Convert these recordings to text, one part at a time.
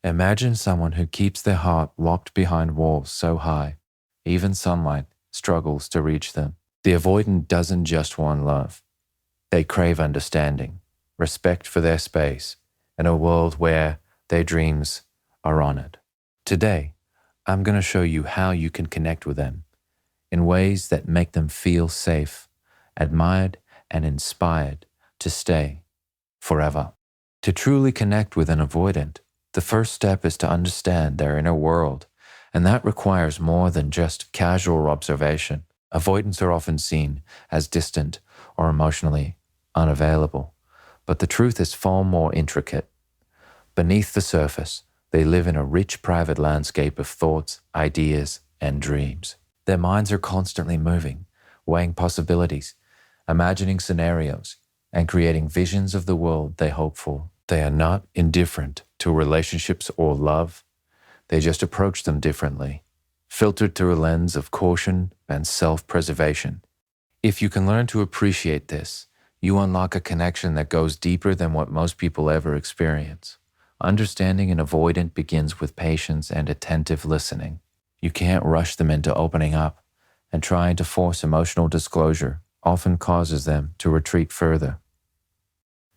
Imagine someone who keeps their heart locked behind walls so high, even sunlight struggles to reach them. The avoidant doesn't just want love. They crave understanding, respect for their space, and a world where their dreams are honored. Today, I'm going to show you how you can connect with them in ways that make them feel safe, admired, and inspired to stay forever. To truly connect with an avoidant, the first step is to understand their inner world, and that requires more than just casual observation. Avoidants are often seen as distant or emotionally unavailable, but the truth is far more intricate. Beneath the surface, they live in a rich private landscape of thoughts, ideas, and dreams. Their minds are constantly moving, weighing possibilities, imagining scenarios, and creating visions of the world they hope for. They are not indifferent to relationships or love. They just approach them differently, filtered through a lens of caution and self-preservation. If you can learn to appreciate this, you unlock a connection that goes deeper than what most people ever experience. Understanding an avoidant begins with patience and attentive listening. You can't rush them into opening up, and trying to force emotional disclosure often causes them to retreat further.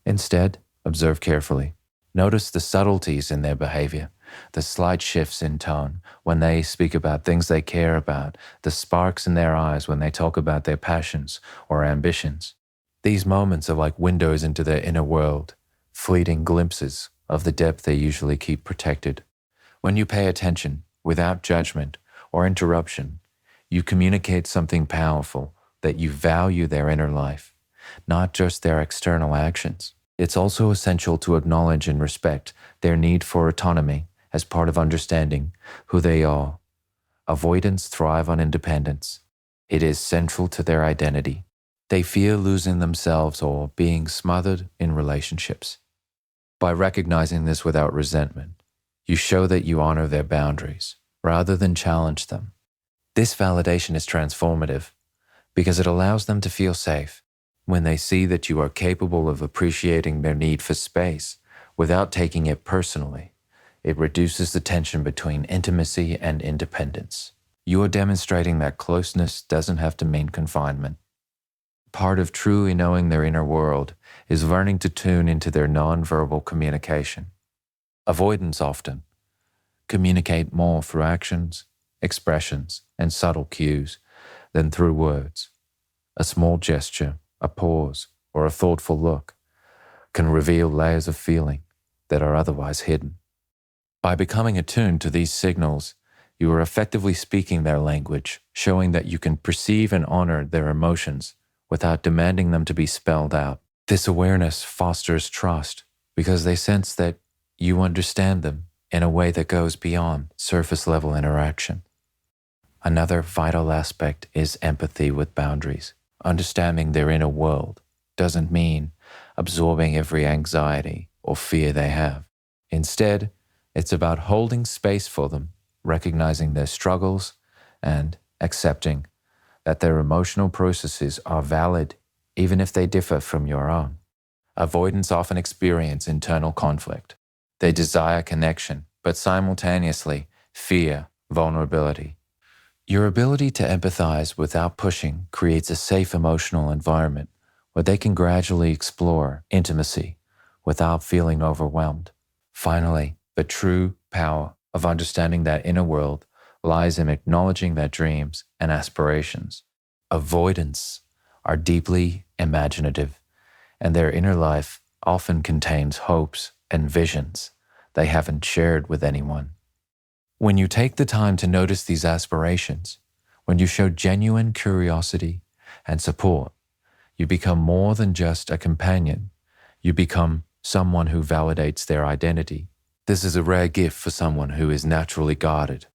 Instead, observe carefully. Notice the subtleties in their behavior, the slight shifts in tone when they speak about things they care about, the sparks in their eyes when they talk about their passions or ambitions. These moments are like windows into their inner world, fleeting glimpses of the depth they usually keep protected. When you pay attention, without judgment or interruption, you communicate something powerful, that you value their inner life, not just their external actions. It's also essential to acknowledge and respect their need for autonomy as part of understanding who they are. Avoidants thrive on independence. It is central to their identity. They fear losing themselves or being smothered in relationships. By recognizing this without resentment, you show that you honor their boundaries rather than challenge them. This validation is transformative because it allows them to feel safe. When they see that you are capable of appreciating their need for space without taking it personally, it reduces the tension between intimacy and independence. You are demonstrating that closeness doesn't have to mean confinement. Part of truly knowing their inner world is learning to tune into their nonverbal communication. Avoidants often communicate more through actions, expressions, and subtle cues than through words. A small gesture, a pause, or a thoughtful look can reveal layers of feeling that are otherwise hidden. By becoming attuned to these signals, you are effectively speaking their language, showing that you can perceive and honor their emotions without demanding them to be spelled out. This awareness fosters trust because they sense that you understand them in a way that goes beyond surface-level interaction. Another vital aspect is empathy with boundaries. Understanding their inner world doesn't mean absorbing every anxiety or fear they have. Instead, it's about holding space for them, recognizing their struggles, and accepting that their emotional processes are valid even if they differ from your own. Avoidants often experience internal conflict. They desire connection, but simultaneously fear vulnerability. Your ability to empathize without pushing creates a safe emotional environment where they can gradually explore intimacy without feeling overwhelmed. Finally, the true power of understanding that inner world lies in acknowledging their dreams and aspirations. Avoidants are deeply imaginative, and their inner life often contains hopes and visions they haven't shared with anyone. When you take the time to notice these aspirations, when you show genuine curiosity and support, you become more than just a companion. You become someone who validates their identity. This is a rare gift for someone who is naturally guarded.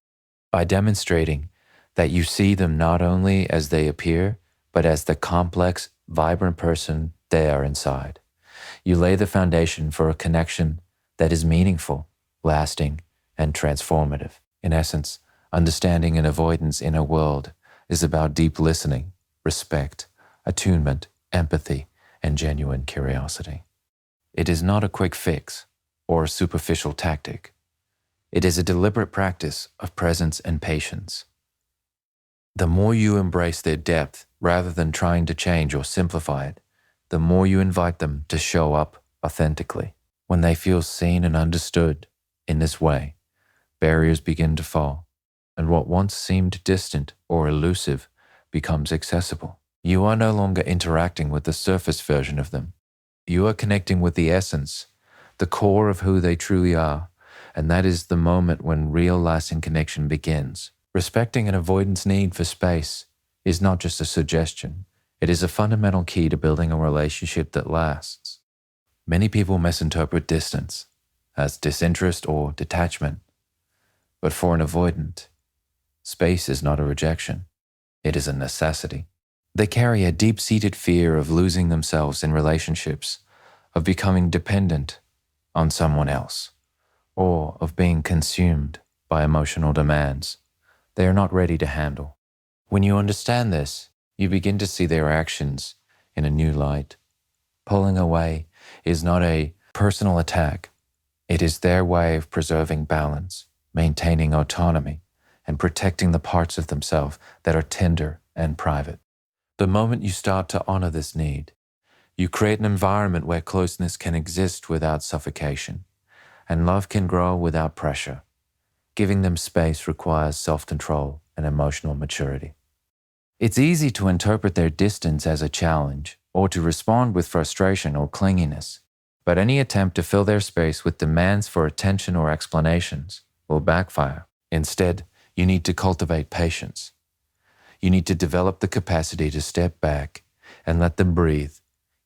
By demonstrating that you see them not only as they appear, but as the complex, vibrant person they are inside, you lay the foundation for a connection that is meaningful, lasting, and transformative. In essence, understanding an avoidant's inner world is about deep listening, respect, attunement, empathy, and genuine curiosity. It is not a quick fix or a superficial tactic. It is a deliberate practice of presence and patience. The more you embrace their depth rather than trying to change or simplify it, the more you invite them to show up authentically. When they feel seen and understood in this way, barriers begin to fall, and what once seemed distant or elusive becomes accessible. You are no longer interacting with the surface version of them. You are connecting with the essence, the core of who they truly are, and that is the moment when real lasting connection begins. Respecting an avoidant's need for space is not just a suggestion. It is a fundamental key to building a relationship that lasts. Many people misinterpret distance as disinterest or detachment, but for an avoidant, space is not a rejection. It is a necessity. They carry a deep-seated fear of losing themselves in relationships, of becoming dependent on someone else, or of being consumed by emotional demands they are not ready to handle. When you understand this, you begin to see their actions in a new light. Pulling away is not a personal attack. It is their way of preserving balance, maintaining autonomy, and protecting the parts of themselves that are tender and private. The moment you start to honor this need, you create an environment where closeness can exist without suffocation, and love can grow without pressure. Giving them space requires self-control and emotional maturity. It's easy to interpret their distance as a challenge or to respond with frustration or clinginess, but any attempt to fill their space with demands for attention or explanations will backfire. Instead, you need to cultivate patience. You need to develop the capacity to step back and let them breathe,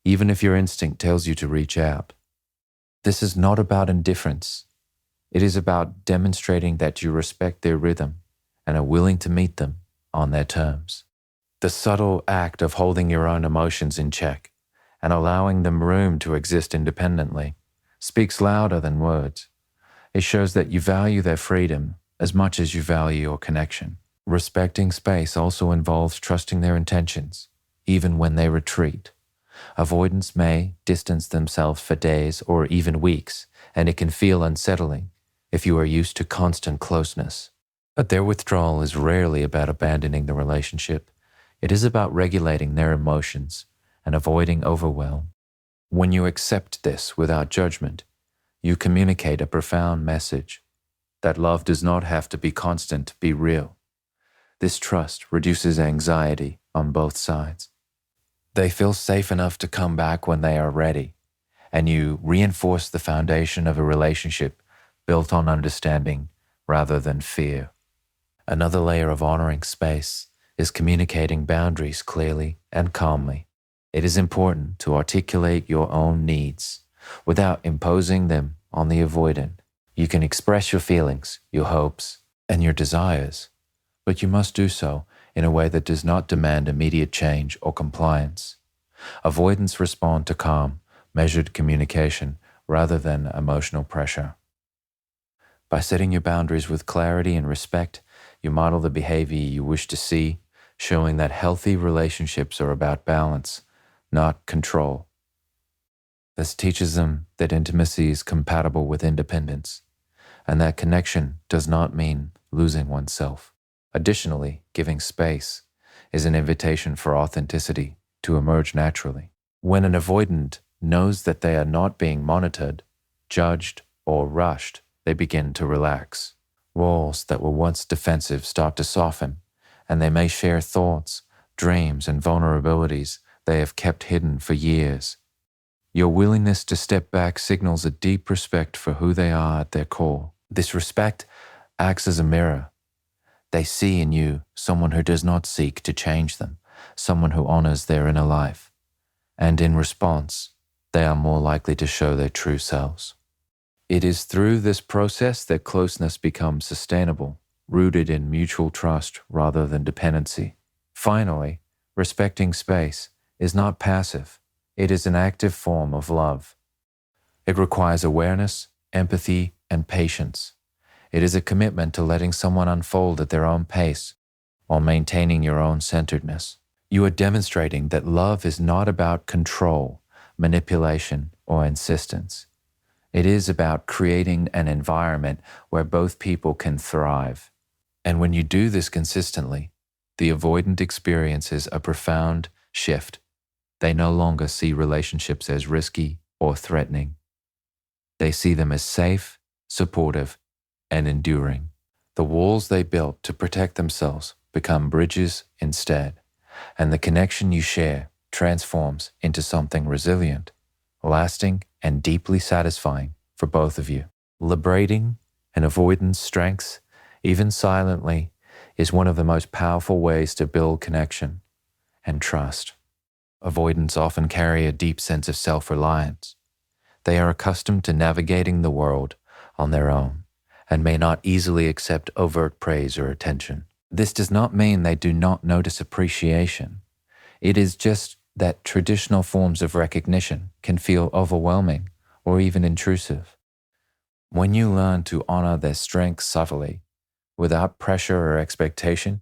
even if your instinct tells you to reach out. This is not about indifference. It is about demonstrating that you respect their rhythm and are willing to meet them on their terms. The subtle act of holding your own emotions in check and allowing them room to exist independently speaks louder than words. It shows that you value their freedom as much as you value your connection. Respecting space also involves trusting their intentions, even when they retreat. Avoidants may distance themselves for days or even weeks, and it can feel unsettling if you are used to constant closeness. But their withdrawal is rarely about abandoning the relationship. It is about regulating their emotions and avoiding overwhelm. When you accept this without judgment, you communicate a profound message that love does not have to be constant to be real. This trust reduces anxiety on both sides. They feel safe enough to come back when they are ready, and you reinforce the foundation of a relationship built on understanding rather than fear. Another layer of honoring space is communicating boundaries clearly and calmly. It is important to articulate your own needs without imposing them on the avoidant. You can express your feelings, your hopes, and your desires, but you must do so in a way that does not demand immediate change or compliance. Avoidants respond to calm, measured communication rather than emotional pressure. By setting your boundaries with clarity and respect, you model the behavior you wish to see, showing that healthy relationships are about balance, not control. This teaches them that intimacy is compatible with independence, and that connection does not mean losing oneself. Additionally, giving space is an invitation for authenticity to emerge naturally. When an avoidant knows that they are not being monitored, judged, or rushed, they begin to relax. Walls that were once defensive start to soften, and they may share thoughts, dreams, and vulnerabilities they have kept hidden for years. Your willingness to step back signals a deep respect for who they are at their core. This respect acts as a mirror. They see in you someone who does not seek to change them, someone who honors their inner life. And in response, they are more likely to show their true selves. It is through this process that closeness becomes sustainable, rooted in mutual trust rather than dependency. Finally, respecting space is not passive. It is an active form of love. It requires awareness, empathy, and patience. It is a commitment to letting someone unfold at their own pace while maintaining your own centeredness. You are demonstrating that love is not about control, manipulation, or insistence. It is about creating an environment where both people can thrive. And when you do this consistently, the avoidant experiences a profound shift. They no longer see relationships as risky or threatening. They see them as safe, supportive, and enduring. The walls they built to protect themselves become bridges instead, and the connection you share transforms into something resilient, lasting, and deeply satisfying for both of you. Liberating and avoidance strengths, even silently, is one of the most powerful ways to build connection and trust. Avoidants often carry a deep sense of self-reliance. They are accustomed to navigating the world on their own and may not easily accept overt praise or attention. This does not mean they do not notice appreciation. It is just that traditional forms of recognition can feel overwhelming or even intrusive. When you learn to honor their strengths subtly, without pressure or expectation,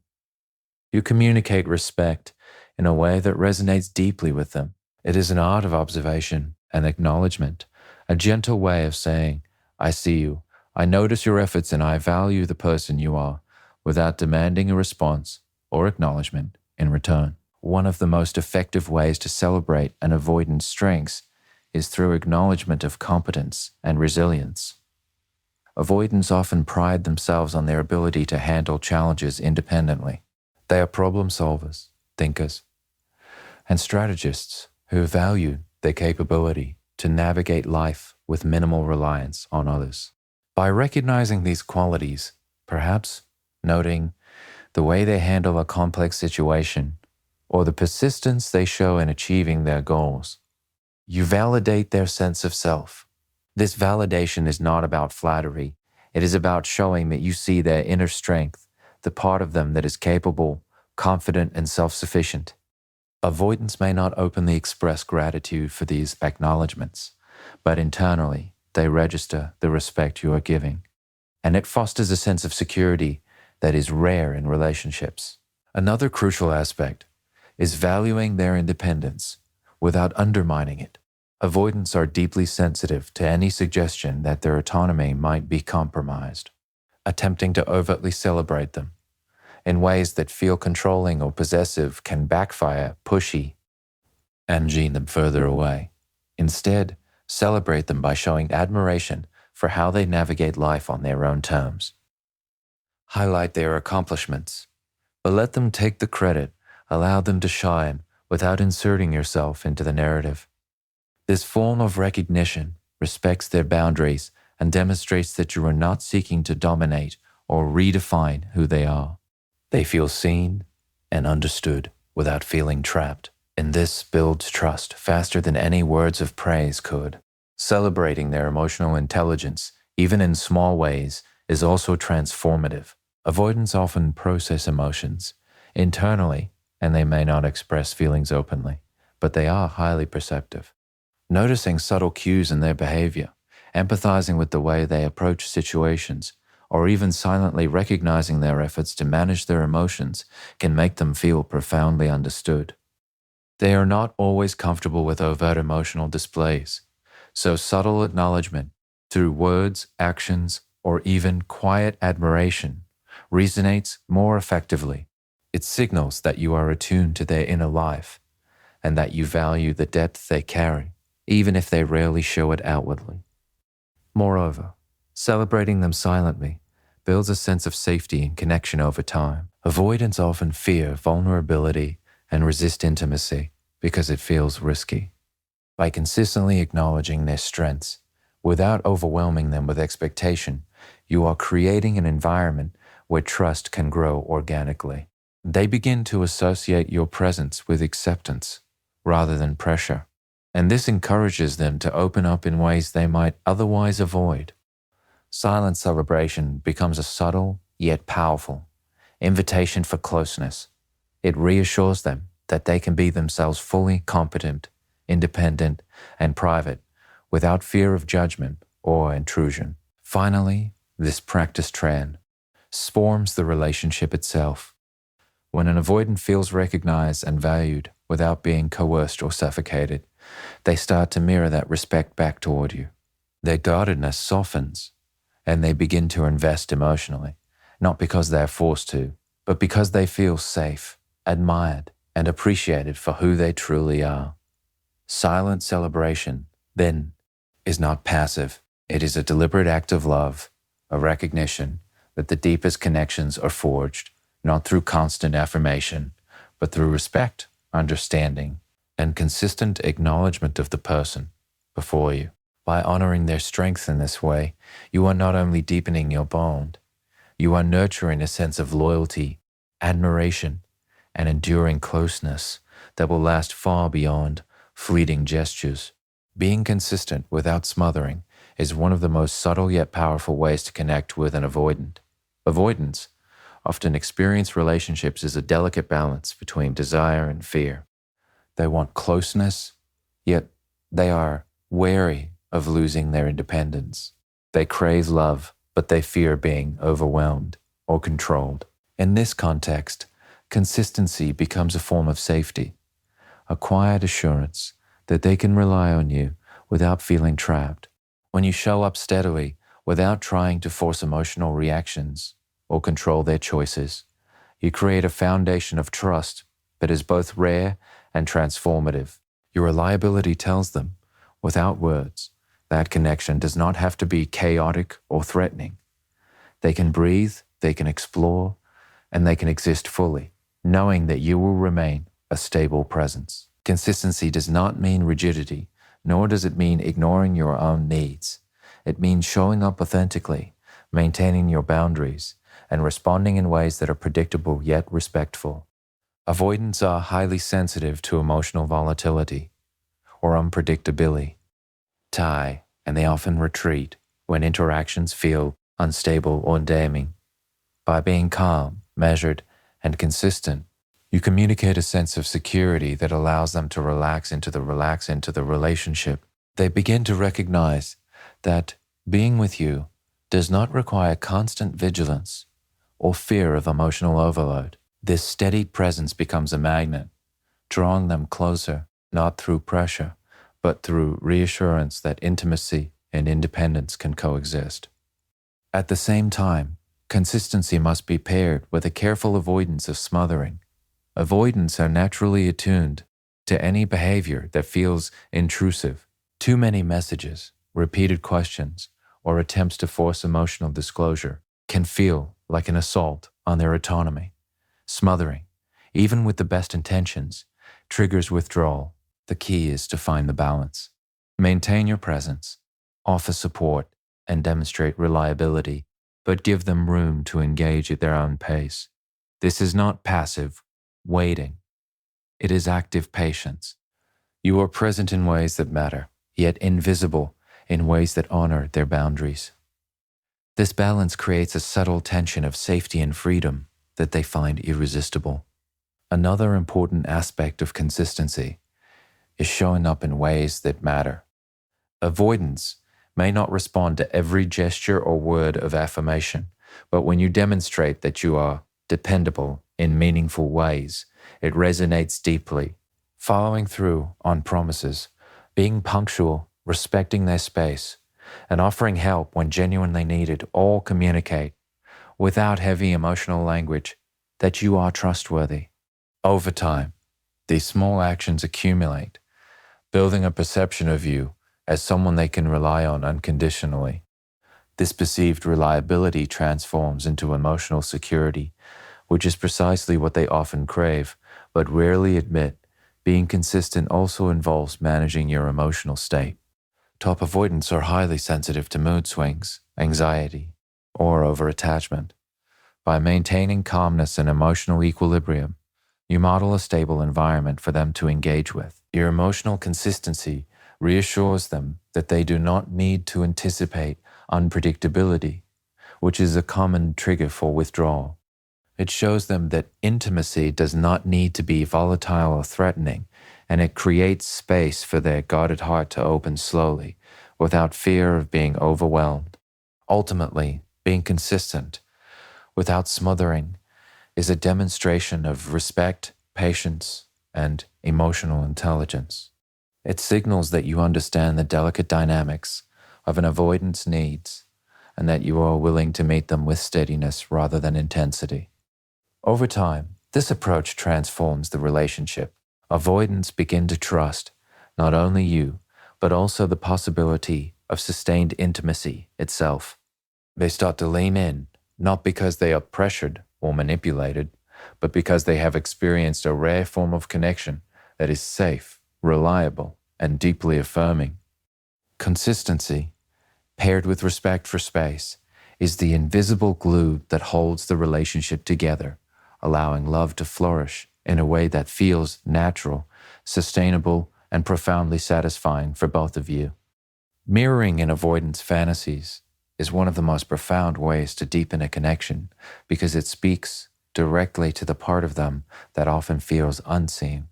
you communicate respect in a way that resonates deeply with them. It is an art of observation and acknowledgement, a gentle way of saying, I see you, I notice your efforts, and I value the person you are, without demanding a response or acknowledgement in return. One of the most effective ways to celebrate an avoidant's strengths is through acknowledgement of competence and resilience. Avoidants often pride themselves on their ability to handle challenges independently. They are problem solvers, thinkers, and strategists who value their capability to navigate life with minimal reliance on others. By recognizing these qualities, perhaps noting the way they handle a complex situation or the persistence they show in achieving their goals, you validate their sense of self. This validation is not about flattery. It is about showing that you see their inner strength, the part of them that is capable, confident, and self-sufficient. Avoidants may not openly express gratitude for these acknowledgments, but internally, they register the respect you are giving, and it fosters a sense of security that is rare in relationships. Another crucial aspect is valuing their independence without undermining it. Avoidants are deeply sensitive to any suggestion that their autonomy might be compromised, attempting to overtly celebrate them in ways that feel controlling or possessive can backfire, pushy, and gene them further away. Instead, celebrate them by showing admiration for how they navigate life on their own terms. Highlight their accomplishments, but let them take the credit, allow them to shine without inserting yourself into the narrative. This form of recognition respects their boundaries and demonstrates that you are not seeking to dominate or redefine who they are. They feel seen and understood without feeling trapped, and this builds trust faster than any words of praise could. Celebrating their emotional intelligence, even in small ways, is also transformative. Avoidants often process emotions internally, and they may not express feelings openly, but they are highly perceptive. Noticing subtle cues in their behavior, empathizing with the way they approach situations, or even silently recognizing their efforts to manage their emotions can make them feel profoundly understood. They are not always comfortable with overt emotional displays, so subtle acknowledgement through words, actions, or even quiet admiration resonates more effectively. It signals that you are attuned to their inner life and that you value the depth they carry, even if they rarely show it outwardly. Moreover, celebrating them silently builds a sense of safety and connection over time. Avoidants often fear vulnerability and resist intimacy because it feels risky. By consistently acknowledging their strengths, without overwhelming them with expectation, you are creating an environment where trust can grow organically. They begin to associate your presence with acceptance rather than pressure, and this encourages them to open up in ways they might otherwise avoid. Silent celebration becomes a subtle yet powerful invitation for closeness. It reassures them that they can be themselves fully competent, independent, and private without fear of judgment or intrusion. Finally, this practice transforms the relationship itself. When an avoidant feels recognized and valued without being coerced or suffocated, they start to mirror that respect back toward you. Their guardedness softens, and they begin to invest emotionally, not because they are forced to, but because they feel safe, admired, and appreciated for who they truly are. Silent celebration, then, is not passive. It is a deliberate act of love, a recognition that the deepest connections are forged not through constant affirmation, but through respect, understanding, and consistent acknowledgement of the person before you. By honoring their strength in this way, you are not only deepening your bond, you are nurturing a sense of loyalty, admiration, and enduring closeness that will last far beyond fleeting gestures. Being consistent without smothering is one of the most subtle yet powerful ways to connect with an avoidant. Avoidants often experience relationships as a delicate balance between desire and fear. They want closeness, yet they are wary of losing their independence. They crave love, but they fear being overwhelmed or controlled. In this context, consistency becomes a form of safety, a quiet assurance that they can rely on you without feeling trapped. When you show up steadily without trying to force emotional reactions or control their choices, you create a foundation of trust that is both rare and transformative. Your reliability tells them, without words, that connection does not have to be chaotic or threatening. They can breathe, they can explore, and they can exist fully, knowing that you will remain a stable presence. Consistency does not mean rigidity, nor does it mean ignoring your own needs. It means showing up authentically, maintaining your boundaries, and responding in ways that are predictable yet respectful. Avoidants are highly sensitive to emotional volatility or unpredictability, and they often retreat when interactions feel unstable or damning. By being calm, measured, and consistent, you communicate a sense of security that allows them to relax into the relationship. They begin to recognize that being with you does not require constant vigilance or fear of emotional overload. This steady presence becomes a magnet, drawing them closer, not through pressure, but through reassurance that intimacy and independence can coexist. At the same time, consistency must be paired with a careful avoidance of smothering. Avoidants are naturally attuned to any behavior that feels intrusive. Too many messages, repeated questions, or attempts to force emotional disclosure can feel like an assault on their autonomy. Smothering, even with the best intentions, triggers withdrawal. The key is to find the balance. Maintain your presence, offer support, and demonstrate reliability, but give them room to engage at their own pace. This is not passive waiting. It is active patience. You are present in ways that matter, yet invisible in ways that honor their boundaries. This balance creates a subtle tension of safety and freedom that they find irresistible. Another important aspect of consistency is showing up in ways that matter. Avoidance may not respond to every gesture or word of affirmation, but when you demonstrate that you are dependable in meaningful ways, it resonates deeply. Following through on promises, being punctual, respecting their space, and offering help when genuinely needed all communicate, without heavy emotional language, that you are trustworthy. Over time, these small actions accumulate, building a perception of you as someone they can rely on unconditionally. This perceived reliability transforms into emotional security, which is precisely what they often crave, but rarely admit. Being consistent also involves managing your emotional state. Top avoidants are highly sensitive to mood swings, anxiety, or overattachment. By maintaining calmness and emotional equilibrium, you model a stable environment for them to engage with. Your emotional consistency reassures them that they do not need to anticipate unpredictability, which is a common trigger for withdrawal. It shows them that intimacy does not need to be volatile or threatening, and it creates space for their guarded heart to open slowly, without fear of being overwhelmed. Ultimately, being consistent, without smothering, is a demonstration of respect, patience, and emotional intelligence. It signals that you understand the delicate dynamics of an avoidant's needs, and that you are willing to meet them with steadiness rather than intensity. Over time, this approach transforms the relationship. Avoidants begin to trust not only you, but also the possibility of sustained intimacy itself. They start to lean in, not because they are pressured or manipulated, but because they have experienced a rare form of connection that is safe, reliable, and deeply affirming. Consistency, paired with respect for space, is the invisible glue that holds the relationship together, allowing love to flourish in a way that feels natural, sustainable, and profoundly satisfying for both of you. Mirroring in avoidance fantasies is one of the most profound ways to deepen a connection because it speaks directly to the part of them that often feels unseen.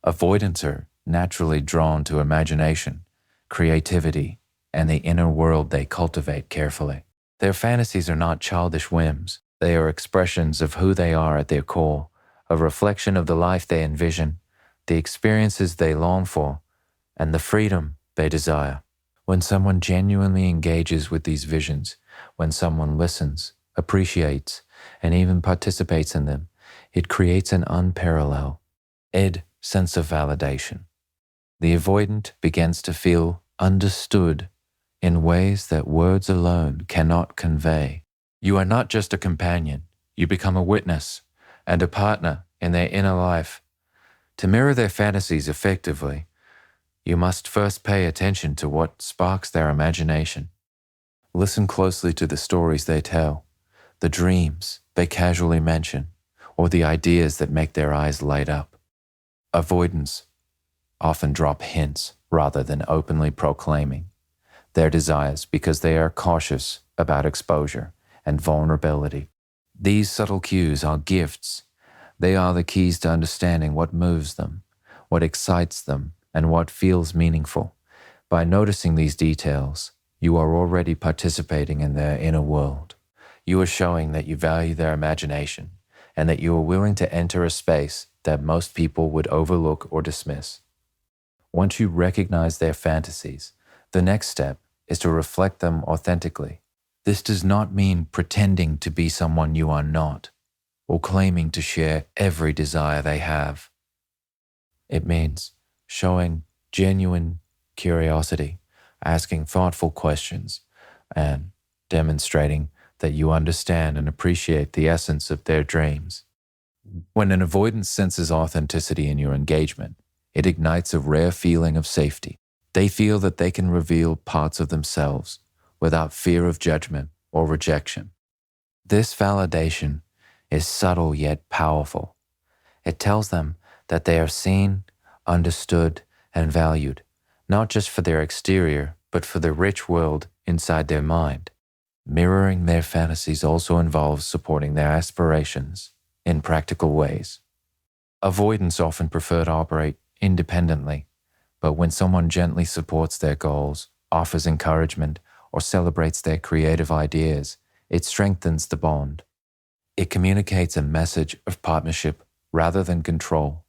Avoidants are naturally drawn to imagination, creativity, and the inner world they cultivate carefully. Their fantasies are not childish whims. They are expressions of who they are at their core, a reflection of the life they envision, the experiences they long for, and the freedom they desire. When someone genuinely engages with these visions, when someone listens, appreciates, and even participates in them, it creates an unparalleled sense of validation. The avoidant begins to feel understood in ways that words alone cannot convey. You are not just a companion, you become a witness and a partner in their inner life. To mirror their fantasies effectively, you must first pay attention to what sparks their imagination. Listen closely to the stories they tell, the dreams they casually mention, or the ideas that make their eyes light up. Avoidants often drop hints rather than openly proclaiming their desires because they are cautious about exposure and vulnerability. These subtle cues are gifts. They are the keys to understanding what moves them, what excites them, and what feels meaningful. By noticing these details, you are already participating in their inner world. You are showing that you value their imagination and that you are willing to enter a space that most people would overlook or dismiss. Once you recognize their fantasies, the next step is to reflect them authentically. This does not mean pretending to be someone you are not, or claiming to share every desire they have. It means showing genuine curiosity, asking thoughtful questions, and demonstrating that you understand and appreciate the essence of their dreams. When an avoidance senses authenticity in your engagement, it ignites a rare feeling of safety. They feel that they can reveal parts of themselves without fear of judgment or rejection. This validation is subtle yet powerful. It tells them that they are seen, understood, and valued, not just for their exterior, but for the rich world inside their mind. Mirroring their fantasies also involves supporting their aspirations in practical ways. Avoidants often prefer to operate independently, but when someone gently supports their goals, offers encouragement, or celebrates their creative ideas, it strengthens the bond. It communicates a message of partnership rather than control.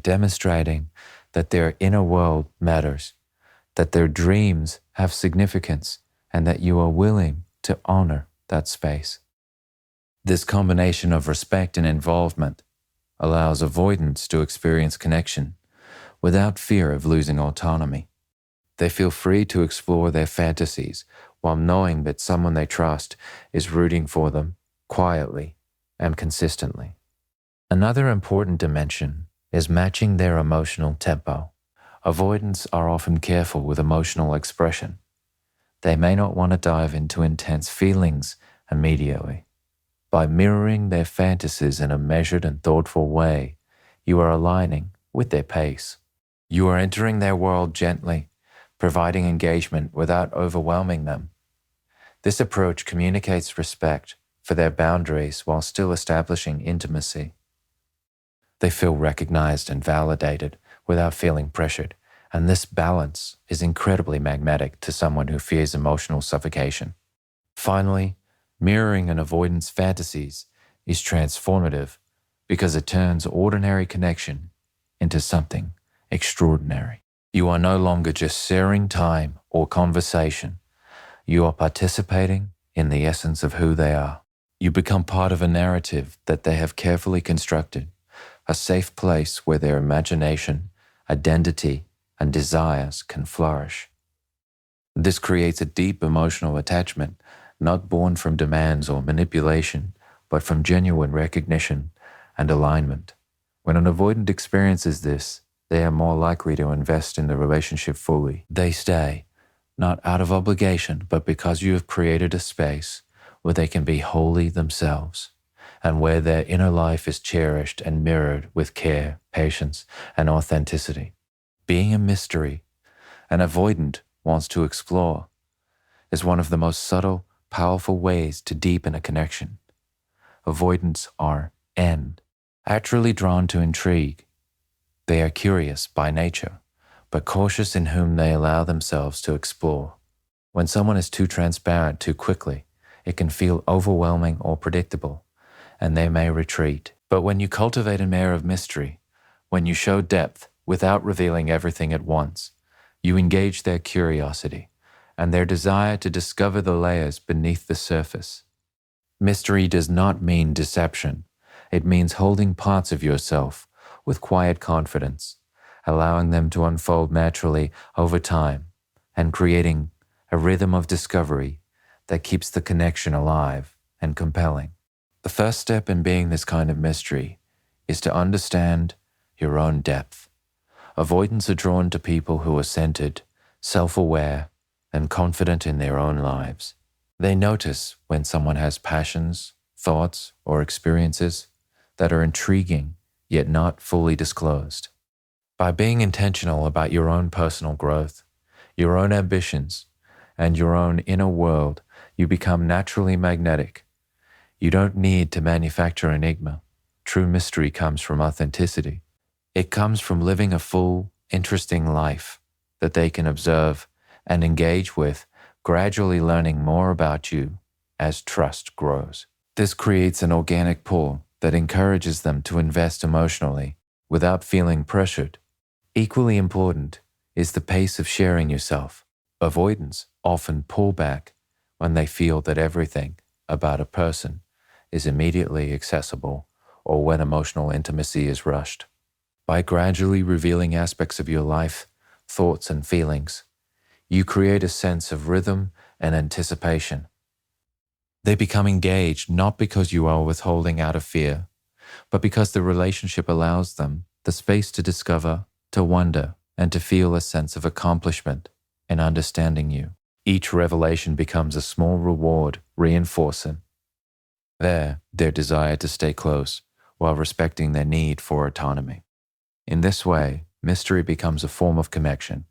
Demonstrating that their inner world matters, that their dreams have significance, and that you are willing to honor that space. This combination of respect and involvement allows avoidants to experience connection without fear of losing autonomy. They feel free to explore their fantasies while knowing that someone they trust is rooting for them quietly and consistently. Another important dimension is matching their emotional tempo. Avoidants are often careful with emotional expression. They may not want to dive into intense feelings immediately. By mirroring their fantasies in a measured and thoughtful way, you are aligning with their pace. You are entering their world gently, providing engagement without overwhelming them. This approach communicates respect for their boundaries while still establishing intimacy. They feel recognized and validated without feeling pressured, and this balance is incredibly magnetic to someone who fears emotional suffocation. Finally, mirroring an avoidance fantasies is transformative because it turns ordinary connection into something extraordinary. You are no longer just sharing time or conversation. You are participating in the essence of who they are. You become part of a narrative that they have carefully constructed, a safe place where their imagination, identity, and desires can flourish. This creates a deep emotional attachment, not born from demands or manipulation, but from genuine recognition and alignment. When an avoidant experiences this, they are more likely to invest in the relationship fully. They stay, not out of obligation, but because you have created a space where they can be wholly themselves, and where their inner life is cherished and mirrored with care, patience, and authenticity. Being a mystery, an avoidant wants to explore, is one of the most subtle, powerful ways to deepen a connection. Avoidants are naturally drawn to intrigue. They are curious by nature, but cautious in whom they allow themselves to explore. When someone is too transparent too quickly, it can feel overwhelming or predictable, and they may retreat. But when you cultivate an air of mystery, when you show depth without revealing everything at once, you engage their curiosity and their desire to discover the layers beneath the surface. Mystery does not mean deception. It means holding parts of yourself with quiet confidence, allowing them to unfold naturally over time, and creating a rhythm of discovery that keeps the connection alive and compelling. The first step in being this kind of mystery is to understand your own depth. Avoidants are drawn to people who are centered, self-aware, and confident in their own lives. They notice when someone has passions, thoughts, or experiences that are intriguing yet not fully disclosed. By being intentional about your own personal growth, your own ambitions, and your own inner world, you become naturally magnetic. You don't need to manufacture enigma. True mystery comes from authenticity. It comes from living a full, interesting life that they can observe and engage with, gradually learning more about you as trust grows. This creates an organic pull that encourages them to invest emotionally without feeling pressured. Equally important is the pace of sharing yourself. Avoidants often pull back when they feel that everything about a person is immediately accessible or when emotional intimacy is rushed. By gradually revealing aspects of your life, thoughts, and feelings, you create a sense of rhythm and anticipation. They become engaged not because you are withholding out of fear, but because the relationship allows them the space to discover, to wonder, and to feel a sense of accomplishment in understanding you. Each revelation becomes a small reward, reinforcing their desire to stay close while respecting their need for autonomy. In this way, mystery becomes a form of connection,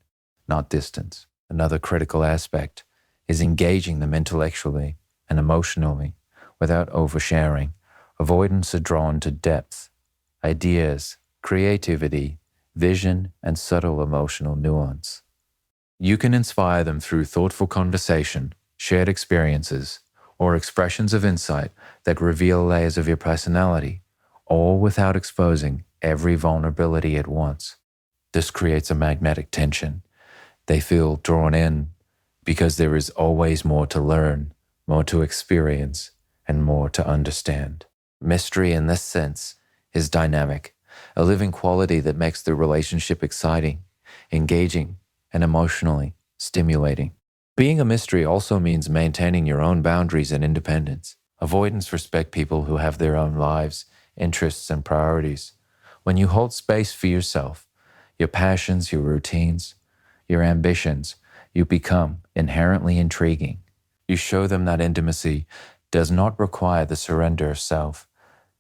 not distance. Another critical aspect is engaging them intellectually and emotionally without oversharing. Avoidants are drawn to depth, ideas, creativity, vision, and subtle emotional nuance. You can inspire them through thoughtful conversation, shared experiences, or expressions of insight that reveal layers of your personality, all without exposing every vulnerability at once. This creates a magnetic tension. They feel drawn in because there is always more to learn, more to experience, and more to understand. Mystery in this sense is dynamic, a living quality that makes the relationship exciting, engaging, and emotionally stimulating. Being a mystery also means maintaining your own boundaries and independence. Avoidants respect people who have their own lives, interests, and priorities. When you hold space for yourself, your passions, your routines, your ambitions, you become inherently intriguing. You show them that intimacy does not require the surrender of self,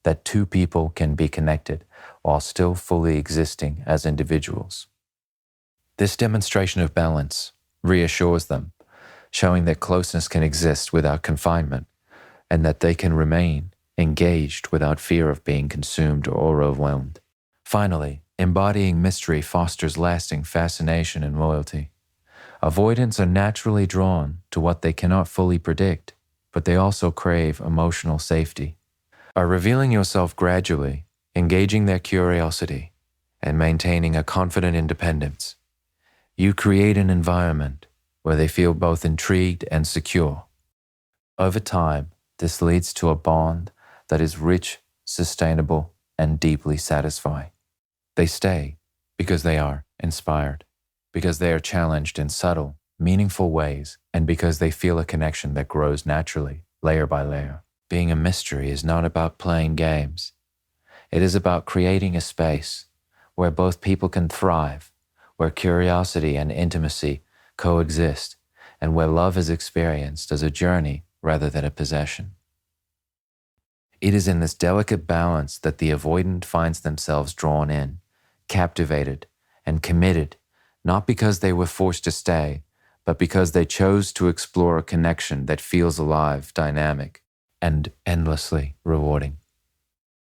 that two people can be connected while still fully existing as individuals. This demonstration of balance reassures them, showing that closeness can exist without confinement and that they can remain engaged without fear of being consumed or overwhelmed. Finally, embodying mystery fosters lasting fascination and loyalty. Avoidants are naturally drawn to what they cannot fully predict, but they also crave emotional safety. By revealing yourself gradually, engaging their curiosity, and maintaining a confident independence, You create an environment where they feel both intrigued and secure. Over time, this leads to a bond that is rich, sustainable, and deeply satisfying. They stay because they are inspired, because they are challenged in subtle, meaningful ways, and because they feel a connection that grows naturally, layer by layer. Being a mystery is not about playing games. It is about creating a space where both people can thrive, where curiosity and intimacy coexist, and where love is experienced as a journey rather than a possession. It is in this delicate balance that the avoidant finds themselves drawn in, captivated, and committed, not because they were forced to stay, but because they chose to explore a connection that feels alive, dynamic, and endlessly rewarding.